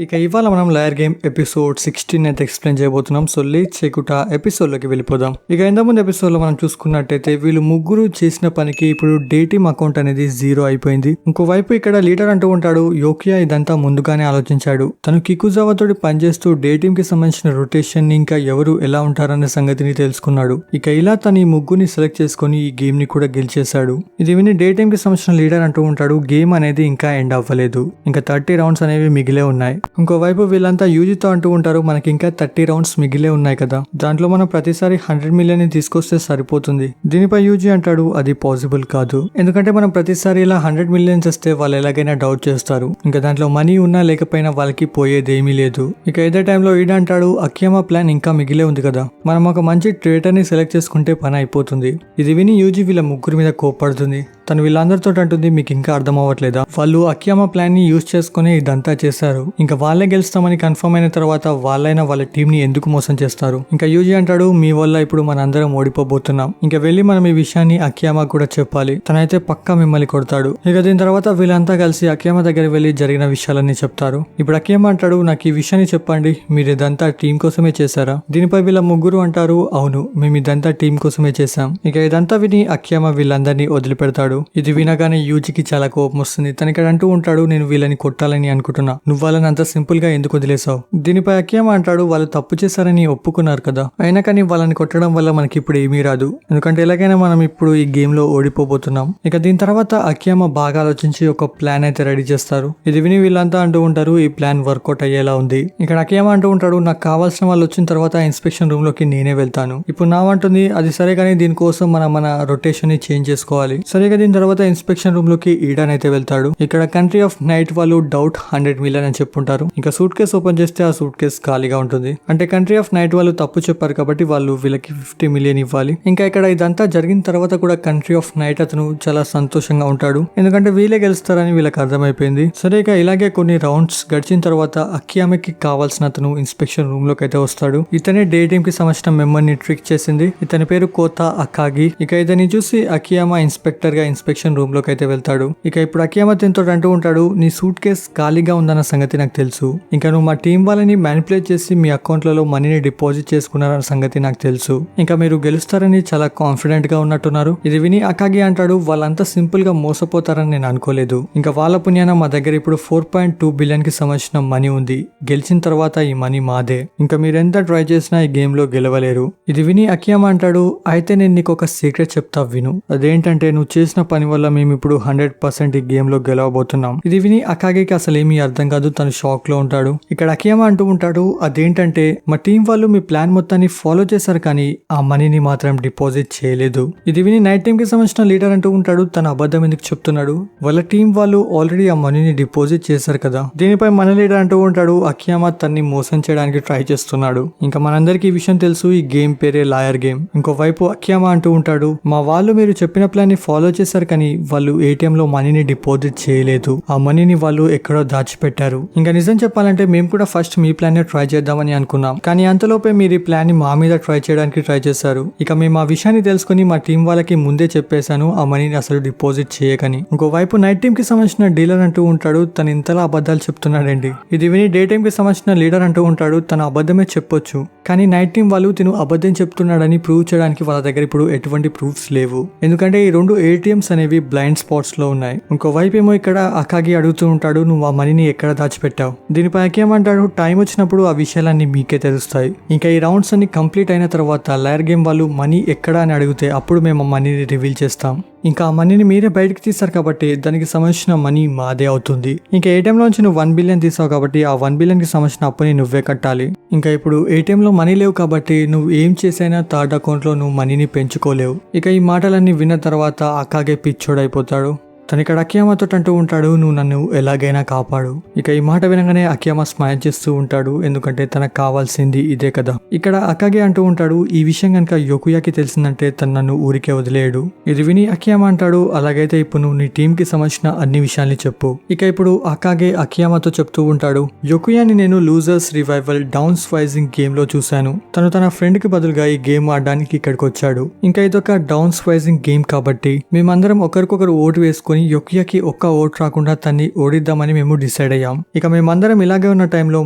ఇక ఇవాళ మనం లాయర్ గేమ్ ఎపిసోడ్ 16 అయితే ఎక్స్ప్లెయిన్ చేయబోతున్నాం. సో లేట్ చేయకుండా ఎపిసోడ్లోకి వెళ్ళిపోదాం. ఇక ఇంతకుముందు ఎపిసోడ్లో మనం చూసుకున్నట్టయితే వీళ్ళు ముగ్గురు చేసిన పనికి ఇప్పుడు డేటిమ్ అకౌంట్ అనేది 0 అయిపోయింది. ఇంకోవైపు ఇక్కడ లీడర్ అంటూ ఉంటాడు, యోకియా ఇదంతా ముందుగానే ఆలోచించాడు. తను కికుజావాతో పనిచేస్తూ డేటిమ్ కి సంబంధించిన రొటేషన్ ని ఇంకా ఎవరు ఎలా ఉంటారనే సంగతిని తెలుసుకున్నాడు. ఇక ఇలా తన ఈ ముగ్గురిని సెలెక్ట్ చేసుకుని ఈ గేమ్ ని కూడా గెలిచేశాడు. ఇది విని డేటిమ్ కి సంబంధించిన లీడర్ అంటూ ఉంటాడు, గేమ్ అనేది ఇంకా ఎండ్ అవ్వలేదు, ఇంకా 30 రౌండ్స్ అనేవి మిగిలే ఉన్నాయి. ఇంకోవైపు వీళ్ళంతా యూజితో అంటూ ఉంటారు, మనకి ఇంకా 30 రౌండ్స్ మిగిలే ఉన్నాయి కదా, దాంట్లో మనం ప్రతిసారి 100 మిలియన్ తీసుకొస్తే సరిపోతుంది. దీనిపై యూజీ అంటాడు, అది పాసిబుల్ కాదు, ఎందుకంటే మనం ప్రతిసారి ఇలా 100 మిలియన్స్ ఇస్తే వాళ్ళు ఎలాగైనా డౌట్ చేస్తారు. ఇంకా దాంట్లో మనీ ఉన్నా లేకపోయినా వాళ్ళకి పోయేదేమీ లేదు. ఇక ఇదే టైంలో ఈడ అంటాడు, అకియామా ప్లాన్ ఇంకా మిగిలే ఉంది కదా, మనం ఒక మంచి ట్రేటర్ ని సెలెక్ట్ చేసుకుంటే పని అయిపోతుంది. ఇది విని యూజీ వీళ్ళ ముగ్గురు మీద కోప్పడుతుంది. తను వీళ్ళందరితో అంటుంది, మీకు ఇంకా అర్థం అవ్వట్లేదా, వాళ్ళు అకియామా ప్లాన్ ని యూజ్ చేసుకుని ఇదంతా చేశారు. ఇంకా వాళ్ళే గెలుస్తామని కన్ఫర్మ్ అయిన తర్వాత వాళ్ళైనా వాళ్ళ టీం ని ఎందుకు మోసం చేస్తారు. ఇంకా యూజీ అంటాడు, మీ వల్ల ఇప్పుడు మనందరం ఓడిపోబోతున్నాం, ఇంకా వెళ్ళి మనం ఈ విషయాన్ని అకియామా కూడా చెప్పాలి, తనైతే పక్కా మిమ్మల్ని కొడతాడు. ఇక దీని తర్వాత వీళ్ళంతా కలిసి అకియామా దగ్గర వెళ్ళి జరిగిన విషయాలన్నీ చెప్తారు. ఇప్పుడు అకియామా అంటాడు, నాకు ఈ విషయాన్ని చెప్పండి, మీరు ఇదంతా టీం కోసమే చేశారా? దీనిపై వీళ్ళ ముగ్గురు అంటారు, అవును, మేము ఇదంతా టీం కోసమే చేశాం. ఇక ఇదంతా విని అకియామా వీళ్ళందరినీ వదిలిపెడతాడు. ఇది వినగానే యూజికి చాలా కోపం వస్తుంది. తనకి అంటూ ఉంటాడు, నేను వీళ్ళని కొట్టాలని అనుకుంటున్నా, నువ్వు వాళ్ళని అంత సింపుల్ గా ఎందుకు వదిలేసావు? దీనిపై అకియామా అంటాడు, వాళ్ళు తప్పు చేశారని ఒప్పుకున్నారు కదా, అయినా కానీ వాళ్ళని కొట్టడం వల్ల మనకి ఇప్పుడు ఏమీ రాదు, ఎందుకంటే ఎలాగైనా మనం ఇప్పుడు ఈ గేమ్ లో ఓడిపోబోతున్నాం. ఇక దీని తర్వాత అకియామా బాగా ఆలోచించి ఒక ప్లాన్ అయితే రెడీ చేస్తారు. ఇది విని వీళ్ళంతా అంటూ ఉంటారు, ఈ ప్లాన్ వర్కౌట్ అయ్యేలా ఉంది. ఇక్కడ అకియామా అంటూ ఉంటాడు, నాకు కావాల్సిన వాళ్ళు వచ్చిన తర్వాత ఇన్స్పెక్షన్ రూమ్ లోకి నేనే వెళ్తాను. ఇప్పుడు నావంటుంది, అది సరే కానీ దీనికోసం మన రొటేషన్ ని చేంజ్ చేసుకోవాలి. సరిగా దీని తర్వాత ఇన్స్పెక్షన్ రూమ్ లోకి ఈడాన్ అయితే వెళ్తాడు. ఇక్కడ కంట్రీ ఆఫ్ నైట్ వాళ్ళు డౌట్ 100 మిలియన్ అని చెప్పుంటారు. ఇంకా సూట్ కేసు ఓపెన్ చేస్తే ఆ సూట్ కేసు ఖాళీగా ఉంటుంది. అంటే కంట్రీ ఆఫ్ నైట్ వాళ్ళు తప్పు చెప్పారు కాబట్టి వాళ్ళు వీళ్ళకి 50 మిలియన్ ఇవ్వాలి. ఇంకా ఇక్కడ ఇదంతా జరిగిన తర్వాత కూడా కంట్రీ ఆఫ్ నైట్ అతను చాలా సంతోషంగా ఉంటాడు, ఎందుకంటే వీళ్ళే గెలుస్తారని వీళ్ళకి అర్థమైపోయింది. సరే ఇక ఇలాగే కొన్ని రౌండ్స్ గడిచిన తర్వాత అకియామాకి కావాల్సిన అతను ఇన్స్పెక్షన్ రూమ్ లోకి అయితే వస్తాడు. ఇతనే డే టీమ్ కి సంబంధించిన మెంబర్ ని ట్రిక్ చేసింది. ఇతని పేరు కోతా అకాగి. ఇక ఇతని చూసి అకియామా ఇన్స్పెక్టర్ గా ఇన్స్పెక్షన్ రూమ్ లోకి అయితే వెళ్తాడు. ఇక ఇప్పుడు అకియామా తింతో అంటూ ఉంటాడు, నీ సూట్ కేస్ ఖాళీగా ఉందన్న సంగతి నాకు తెలుసు, ఇంకా నువ్వు మా టీం వాళ్ళని మ్యానిపులేట్ చేసి మీ అకౌంట్లలో మనీని డిపాజిట్ చేసుకున్నారన్న సంగతి నాకు తెలుసు, ఇంకా మీరు గెలుస్తారని చాలా కాన్ఫిడెంట్ గా ఉన్నట్టున్నారు. ఇది విని అకాగి అంటాడు, వాళ్ళంతా సింపుల్ గా మోసపోతారని నేను అనుకోలేదు, ఇంకా వాళ్ళ పుణ్యాన మా దగ్గర ఇప్పుడు 4.2 బిలియన్ కి సంబంధించిన మనీ ఉంది, గెలిచిన తర్వాత ఈ మనీ మాదే, ఇంకా మీరెంత ట్రై చేసినా ఈ గేమ్ లో గెలవలేరు. ఇది విని అకియామా అంటాడు, అయితే నేను నీకు ఒక సీక్రెట్ చెప్తా విను, అదేంటంటే నువ్వు చేసిన పని వల్ల మేము ఇప్పుడు 100% ఈ గేమ్ లో గెలవబోతున్నాం. ఇది విని అకాగికి అసలు ఏమీ అర్థం కాదు, తను షాక్ లో ఉంటాడు. ఇక్కడ అకియామా అంటూ ఉంటాడు, అదేంటంటే మా టీం వాళ్ళు మీ ప్లాన్ మొత్తాన్ని ఫాలో చేశారు కానీ ఆ మనీని మాత్రం డిపాజిట్ చేయలేదు. ఇది విని నైట్ టీం కి సంబంధించిన లీడర్ అంటూ ఉంటాడు, తన అబద్ధం ఎందుకు చెప్తున్నాడు, వాళ్ళ టీం వాళ్ళు ఆల్రెడీ ఆ మనీని డిపాజిట్ చేశారు కదా. దీనిపై మన లీడర్ అంటూ ఉంటాడు, అకియామా తన్ని మోసం చేయడానికి ట్రై చేస్తున్నాడు, ఇంకా మనందరికి ఈ విషయం తెలుసు, ఈ గేమ్ పేరే లాయర్ గేమ్. ఇంకోవైపు అకియామా అంటూ ఉంటాడు, మా వాళ్ళు మీరు చెప్పిన ప్లాన్ ని ఫాలో చేశారు కానీ వాళ్ళు ఏటీఎం లో మనీని డిపాజిట్ చేయలేదు, ఆ మనీని వాళ్ళు ఎక్కడో దాచిపెట్టారు. ఇంకా నిజం చెప్పాలంటే మేము కూడా ఫస్ట్ మీ ప్లాన్ ని ట్రై చేద్దామని అనుకున్నాం, కానీ అంతలోపే మీరు ఈ ప్లాన్ ని మా మీద ట్రై చేయడానికి ట్రై చేశారు. ఇక మేము ఆ విషయాన్ని తెలుసుకుని మా టీం వాళ్ళకి ముందే చెప్పేశాను ఆ మనీని అసలు డిపాజిట్ చేయకని. ఇంకోవైపు నైట్ టీం కి సంబంధించిన డీలర్ అంటూ ఉంటాడు, తను ఇంతలా అబద్ధాలు చెప్తున్నాడండి. ఇది విని డే టీం కి సంబంధించిన లీడర్ అంటూ ఉంటాడు, తన అబద్ధమే చెప్పొచ్చు, కానీ నైట్ టీం వాళ్ళు తిను అబద్ధం చెప్తున్నాడని ప్రూవ్ చేయడానికి వాళ్ళ దగ్గర ఇప్పుడు ఎటువంటి ప్రూఫ్స్ లేవు, ఎందుకంటే ఈ 2 ఏటీఎంస్ అనేవి బ్లైండ్ స్పాట్స్ లో ఉన్నాయి. ఇంకోవైపు ఏమో ఇక్కడ అకాగి అడుగుతూ ఉంటాడు, నువ్వు ఆ మనీని ఎక్కడ దాచిపెట్టావు? దీనిపై అకేమంటాడు, టైం వచ్చినప్పుడు ఆ విషయాలన్నీ మీకే తెలుస్తాయి. ఇంకా ఈ రౌండ్స్ అన్ని కంప్లీట్ అయిన తర్వాత లాయర్ గేమ్ వాళ్ళు మనీ ఎక్కడ అని అడిగితే అప్పుడు మేము ఆ మనీని రివీల్ చేస్తాం. ఇంకా ఆ మనీని మీరే బయటకు తీస్తారు కాబట్టి దానికి సంబంధించిన మనీ మాదే అవుతుంది. ఇంకా ఏటీఎం లోంచి నువ్వు 1 బిలియన్ తీసావు కాబట్టి ఆ 1 బిలియన్ కి సంబంధించిన అప్పుని నువ్వే కట్టాలి. ఇంకా ఇప్పుడు ఏటీఎం లో మనీ లేవు కాబట్టి నువ్వు ఏం చేసైనా థర్డ్ అకౌంట్ లో నువ్వు మనీని పెంచుకోలేవు. ఇక ఈ మాటలన్నీ విన్న తర్వాత అకాగే పిచ్చోడైపోతాడు. తను ఇక్కడ అకియామాతో అంటూ ఉంటాడు, నువ్వు నన్ను ఎలాగైనా కాపాడు. ఇక ఈ మాట వినగానే అకియామా స్మైల్ చేస్తూ ఉంటాడు, ఎందుకంటే తనకు కావాల్సింది ఇదే కదా. ఇక్కడ అకాగే అంటూ ఉంటాడు, ఈ విషయం కనుక యోకుయాకి తెలిసిందంటే తను నన్ను ఊరికే వదిలేయడు. ఇది విని అకియామా అంటాడు, అలాగైతే ఇప్పుడు నువ్వు నీ టీం కి సంబంధించిన అన్ని విషయాల్ని చెప్పు. ఇక ఇప్పుడు అకాగే అకియామాతో చెప్తూ ఉంటాడు, యోకుయాని నేను లూజర్స్ రివైవల్ డౌన్స్ వైజింగ్ గేమ్ లో చూశాను, తను తన ఫ్రెండ్ కి బదులుగా ఈ గేమ్ ఆడడానికి ఇక్కడికి వచ్చాడు. ఇంకా ఇదొక డౌన్స్ వైజింగ్ గేమ్ కాబట్టి మేమందరం ఒకరికొకరు ఓటు వేసుకొని అనుకుని యొకియాకి ఒక్క ఓట్ రాకుండా తన్ని ఓడిద్దామని మేము డిసైడ్ అయ్యాం. ఇక మేమందరం ఇలాగే ఉన్న టైంలో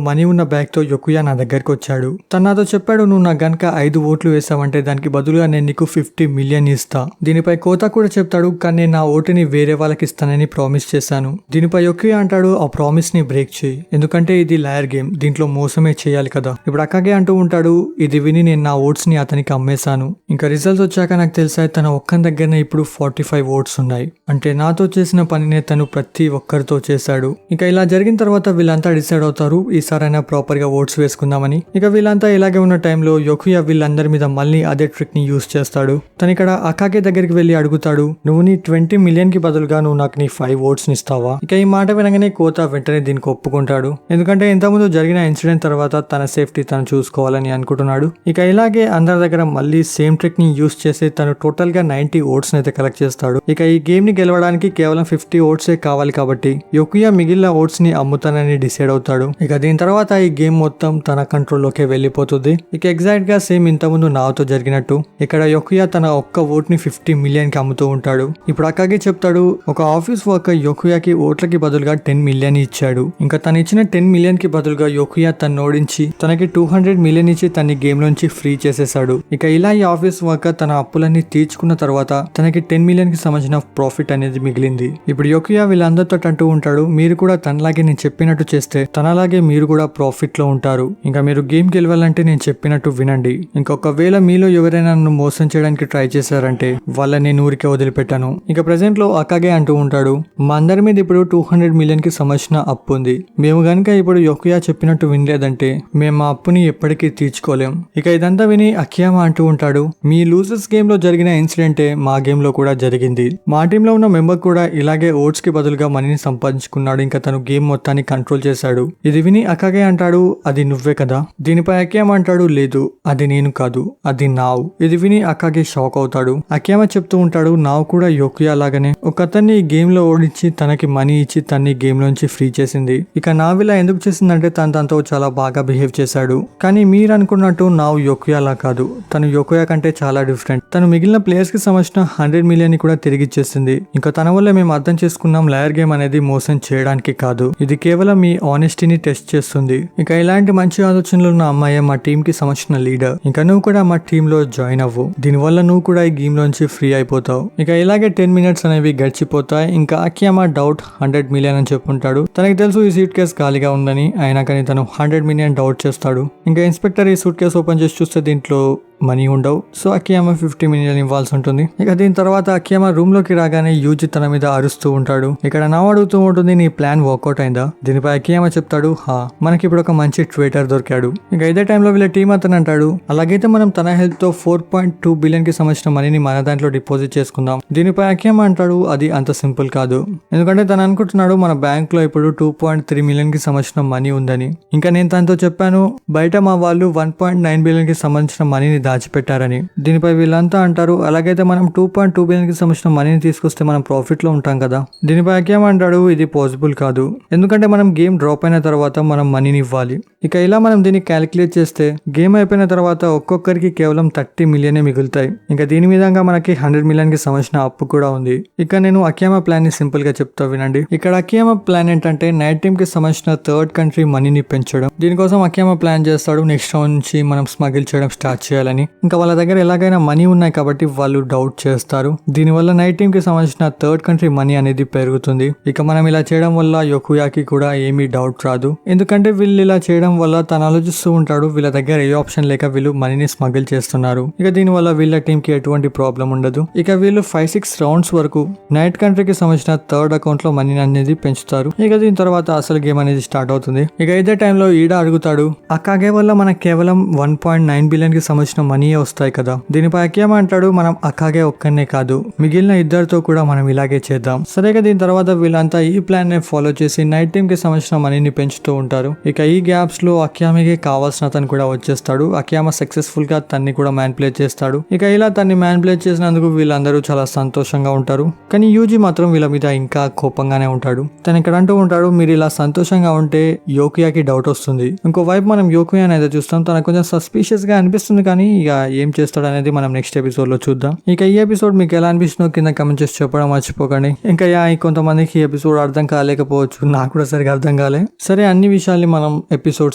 మనీ ఉన్న బ్యాగ్ తో యొకియా నా దగ్గరికి వచ్చాడు. తను నాతో చెప్పాడు, నువ్వు నాకు గనక 5 ఓట్లు వేసావంటే దానికి బదులుగా నేను నీకు 50 మిలియన్ ఇస్తా. దీనిపై కోతా కూడా చెప్తాడు, కానీ నేను నా ఓటుని వేరే వాళ్ళకి ఇస్తానని ప్రామిస్ చేశాను. దీనిపై యొకియా అంటాడు, ఆ ప్రామిస్ ని బ్రేక్ చేయి, ఎందుకంటే ఇది లాయర్ గేమ్, దీంట్లో మోసమే చేయాలి కదా. ఇప్పుడు అక్కగే అంటూ ఉంటాడు, ఇది విని నేను నా ఓట్స్ ని అతనికి అమ్మేశాను. ఇంకా రిజల్ట్స్ వచ్చాక నాకు తెలిసాయి తన ఒక్కని దగ్గరనే ఇప్పుడు 45 ఓట్స్ ఉన్నాయి. అంటే నాతో చేసిన పనినే తను ప్రతి ఒక్కరితో చేశాడు. ఇక ఇలా జరిగిన తర్వాత వీళ్ళంతా డిసైడ్ అవుతారు, ఈసారైనా ప్రాపర్ గా ఓట్స్ వేసుకుందామని. ఇక వీళ్ళంతా ఇలాగే ఉన్న టైంలో యొకియా వీళ్ళందరి మీద మళ్ళీ అదే ట్రిక్ ని యూస్ చేస్తాడు. తను ఇక్కడ అకాగే దగ్గరికి వెళ్లి అడుగుతాడు, నువ్వు నీ 20 మిలియన్ కి బదులుగా నువ్వు నాకు నీ 5 ఓట్స్ ని ఇస్తావా? ఇక ఈ మాట వినగానే కోతా వెంటనే దీనికి ఒప్పుకుంటాడు. ఎందుకంటే ఇంతకుముందు జరిగిన ఇన్సిడెంట్ తర్వాత తన సేఫ్టీ తను చూసుకోవాలని అనుకుంటున్నాడు. ఇక ఇలాగే అందరి దగ్గర మళ్ళీ సేమ్ ట్రిక్ ని యూస్ చేసి తను టోటల్ గా 90 ఓట్స్ అయితే కలెక్ట్ చేస్తాడు. ఇక ఈ గేమ్ ని గెలవడానికి కేవలం 50 ఓట్సే కావాలి కాబట్టి యొకియా మిగిలిన ఓట్స్ ని అమ్ముతానని డిసైడ్ అవుతాడు. ఇక దీని తర్వాత ఈ గేమ్ మొత్తం తన కంట్రోల్లోకి వెళ్ళిపోతుంది. ఇక ఎగ్జాక్ట్ గా సేమ్ ఇంతకుముందు నాతో జరిగినట్టు ఇక్కడ యొకియా తన ఒక్క ఓట్ ని 50 మిలియన్ కి అమ్ముతూ ఉంటాడు. ఇప్పుడు అక్కగే చెప్తాడు, ఒక ఆఫీస్ వర్కర్ యొకియాకి ఓట్లకి బదులుగా 10 మిలియన్ ఇచ్చాడు. ఇంకా తను ఇచ్చిన 10 మిలియన్ కి బదులుగా యొకియా తను ఓడించి తనకి 200 మిలియన్ ఇచ్చి తన్ని గేమ్ లోంచి ఫ్రీ చేసేసాడు. ఇక ఇలా ఈ ఆఫీస్ వర్కర్ తన అప్పులన్నీ తీర్చుకున్న తర్వాత తనకి 10 మిలియన్ కి సంబంధించిన ప్రాఫిట్ అనేది మిగిలింది. ఇప్పుడు యొకియా వీళ్ళందరితో అంటూ ఉంటాడు, మీరు కూడా తనలాగే నేను చెప్పినట్టు చేస్తే తనలాగే మీరు కూడా ప్రాఫిట్ లో ఉంటారు. ఇంకా మీరు గేమ్ గెలవాలంటే నేను చెప్పినట్టు వినండి. ఇంకొకవేళ మీలో ఎవరైనా నన్ను మోసం చేయడానికి ట్రై చేశారంటే వాళ్ళని నేను ఊరికే వదిలిపెట్టాను. ఇక ప్రెసెంట్ లో అకాగే అంటూ ఉంటాడు, మా అందరి మీద ఇప్పుడు 200 మిలియన్ కి సంబంధించిన అప్పు ఉంది. మేము గనుక ఇప్పుడు యొకియా చెప్పినట్టు వినలేదంటే మేము ఆ అప్పుని ఎప్పటికీ తీర్చుకోలేం. ఇక ఇదంతా విని అకియామా అంటూ ఉంటాడు, మీ లూజర్స్ గేమ్ లో జరిగిన ఇన్సిడెంటే మా గేమ్ లో కూడా జరిగింది. మా టీమ్ లో ఉన్న మెంబర్ కూడా ఇలాగే ఓట్స్ కి బదులుగా మనీని సంపాదించుకున్నాడు. ఇంకా తను గేమ్ మొత్తాన్ని కంట్రోల్ చేశాడు. ఇది విని అకాగే అంటాడు, అది నువ్వే కదా? దీనిపై అకియామా అంటాడు, లేదు అది నేను కాదు, అది నావ్. ఇది విని అకాగే షాక్ అవుతాడు. అకియామా చెప్తూ ఉంటాడు, నావ్ కూడా యొకియా లాగానే ఒకతన్ని ఈ గేమ్ లో ఓడించి తనకి మనీ ఇచ్చి తన్ని గేమ్ లోంచి ఫ్రీ చేసింది. ఇక నావ్ ఇలా ఎందుకు చేసిందంటే తను తనతో చాలా బాగా బిహేవ్ చేశాడు. కానీ మీరు అనుకున్నట్టు నావ్ యొకియాలా కాదు, తను యొకియా కంటే చాలా డిఫరెంట్. తను మిగిలిన ప్లేయర్స్ కి సంబంధించిన 100 మిలియన్ ని కూడా తిరిగి ఇచ్చేసింది. ఇంకా తన వల్ల మేము అర్థం చేసుకున్నాం, లాయర్ గేమ్ అనేది మోసం చేయడానికి కాదు, ఇది కేవలం మీ ఆనెస్టీని టెస్ట్ చేస్తుంది. ఇక ఇలాంటి మంచి ఆలోచనలు ఉన్న అమ్మాయి మా టీం కి సంబంధించిన లీడర్. ఇంకా నువ్వు కూడా మా టీమ్ లో జాయిన్ అవ్వు, దీనివల్ల నువ్వు కూడా ఈ గేమ్ లోంచి ఫ్రీ అయిపోతావు. ఇక ఇలాగే 10 మినిట్స్ అనేవి గడిచిపోతాయి. ఇంకా అకియామా డౌట్ 100 మిలియన్ అని చెప్పుంటాడు. తనకి తెలుసు ఈ సూట్ కేసు ఖాళీగా ఉందని, అయినా కానీ తను 100 మిలియన్ డౌట్ చేస్తాడు. ఇంకా ఇన్స్పెక్టర్ ఈ సూట్ కేసు ఓపెన్ చేసి చూస్తే దీంట్లో మనీ ఉండవు. సో అకియామా 50 మిలియన్ ఇవ్వాల్సి ఉంటుంది. ఇక దీని తర్వాత అకియామా రూమ్ లోకి రాగానే యూజి తన మీద అరుస్తూ ఉంటాడు. ఇక్కడ నా అడుగుతూ ఉంటుంది, నీ ప్లాన్ వర్కౌట్ అయిందా? దీనిపై అకియామా చెప్తాడు, హా, మనకి ఇప్పుడు ఒక మంచి ట్రేటర్ దొరికాడు. ఇక ఇదే టైంలో వీళ్ళ టీం అతను అంటాడు, అలాగైతే మనం తన హెల్త్ తో 4.2 బిలియన్ కి సంబంధించిన మనీని మన దాంట్లో డిపాజిట్ చేసుకుందాం. దీనిపై అకియామా అంటాడు, అది అంత సింపుల్ కాదు, ఎందుకంటే తను అనుకుంటున్నాడు మన బ్యాంక్ లో ఇప్పుడు 2.3 మిలియన్ కి సంబంధించిన మనీ ఉందని. ఇంకా నేను తనతో చెప్పాను, బయట మా వాళ్ళు 1.9 బిలియన్ కి సంబంధించిన మనీని దాచిపెట్టారని. దీనిపై వీళ్ళంతా అంటారు, అలాగైతే మనం 2.2 బిలియన్ కి సంబంధించిన మనీని తీసుకొస్తే మనం ప్రాఫిట్ లో ఉంటాం కదా. దీనిపై అకియామా అంటాడు, ఇది పాసిబుల్ కాదు, ఎందుకంటే మనం గేమ్ డ్రాప్ అయిన తర్వాత మనం మనీని ఇవ్వాలి. ఇక ఇలా మనం దీన్ని క్యాలిక్యులేట్ చేస్తే గేమ్ అయిపోయిన తర్వాత ఒక్కొక్కరికి కేవలం 30 మిలియనే మిగులుతాయి. ఇంకా దీని విధంగా మనకి 100 మిలియన్ కి సంబంధించిన అప్పు కూడా ఉంది. ఇక నేను అకియామా ప్లాన్ ని సింపుల్ గా చెప్తా వినండి. ఇక్కడ అకియామా ప్లాన్ ఏంటంటే నైట్ టీమ్ కి సంబంధించిన థర్డ్ కంట్రీ మనీని పెంచడం. దీనికోసం అకియామా ప్లాన్ చేస్తాడు, నెక్స్ట్ రౌండ్ నుంచి మనం స్మగిల్ చేయడం స్టార్ట్ చేయాలని. ఇంకా వాళ్ళ దగ్గర ఎలాగైనా మనీ ఉన్నాయి కాబట్టి వాళ్ళు డౌట్ చేస్తారు. దీనివల్ల నైట్ టీమ్ కి సంబంధించిన థర్డ్ కంట్రీ మనీ అనేది పెరుగుతుంది. ఇక మనం ఇలా చేయడం వల్ల యొకియాకి కూడా ఏమీ డౌట్ రాదు, ఎందుకంటే వీళ్ళు ఇలా చేయడం వల్ల తను ఆలోచిస్తూ ఉంటాడు, వీళ్ళ దగ్గర ఏ ఆప్షన్ లేక వీళ్ళు మనీని స్మగిల్ చేస్తున్నారు. ఇక దీనివల్ల వీళ్ళ టీం కి ఎటువంటి ప్రాబ్లం ఉండదు. ఇక వీళ్ళు 5-6 రౌండ్స్ వరకు నైట్ కంట్రీకి సంబంధించిన థర్డ్ అకౌంట్ లో మనీ అనేది పెంచుతారు. ఇక దీని తర్వాత అసలు గేమ్ అనేది స్టార్ట్ అవుతుంది. ఇక ఇదే టైంలో ఈడ అడుగుతాడు, అకాగే వల్ల మనకు కేవలం 1.9 బిలియన్ కి సంబంధించిన మనీ వస్తాయి కదా. దీనిపై అకియామా అంటాడు, మనం అకాగే ఒక్కనే కాదు మిగిలిన ఇద్దరితో కూడా మనం ఇలాగే చేద్దాం. సరేగా దీని తర్వాత వీళ్ళంతా ఈ ప్లాన్ ని ఫాలో చేసి నైట్ టీమ్ కి సంబంధించిన మనీని పెంచుతూ ఉంటారు. ఇక ఈ గ్యాప్స్ లో అకియామాకి కావాల్సిన అతను కూడా వచ్చేస్తాడు. అకియామా సక్సెస్ఫుల్ గా తన్ని కూడా మ్యానిపులేట్ చేస్తాడు. ఇక ఇలా తన్ని మ్యానిపులేట్ చేసినందుకు వీళ్ళందరూ చాలా సంతోషంగా ఉంటారు. కానీ యూజీ మాత్రం వీళ్ళ మీద ఇంకా కోపంగానే ఉంటాడు. తను ఇక్కడ అంటూ ఉంటాడు, మీరు ఇలా సంతోషంగా ఉంటే యోకియాకి డౌట్ వస్తుంది. ఇంకోవైపు మనం యోకియాని అయితే చూస్తాం, తనకు కొంచెం సస్పీషియస్ గా అనిపిస్తుంది, కానీ ఇక ఏం చేస్తాడు అనేది మనం నెక్స్ట్ ఎపిసోడ్ లో చూద్దాం. ఇక ఈ ఎపిసోడ్ మీకు ఎలా అనిపిస్తుందో కింద కమెంట్ చేసి చెప్పడం మర్చిపోకండి. ఇంకా కొంతమందికి ఈ ఎపిసోడ్ అర్థం కాలేకపోవచ్చు, నాకు కూడా సరిగా అర్థం కాలే. సరే, అన్ని విషయాల్ని మనం ఎపిసోడ్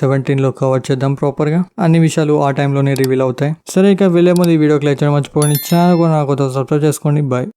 17 లో కవర్ చేద్దాం ప్రాపర్ గా. అన్ని విషయాలు ఆ టైంలోనే రివీల్ అవుతాయి. సరే, ఇక వెళ్ళే ముందు ఈ వీడియోకి లైక్ చేయడం మర్చిపోకండి. ఛానల్ కూడా నాకు సబ్స్క్రైబ్ చేసుకోండి. బాయ్.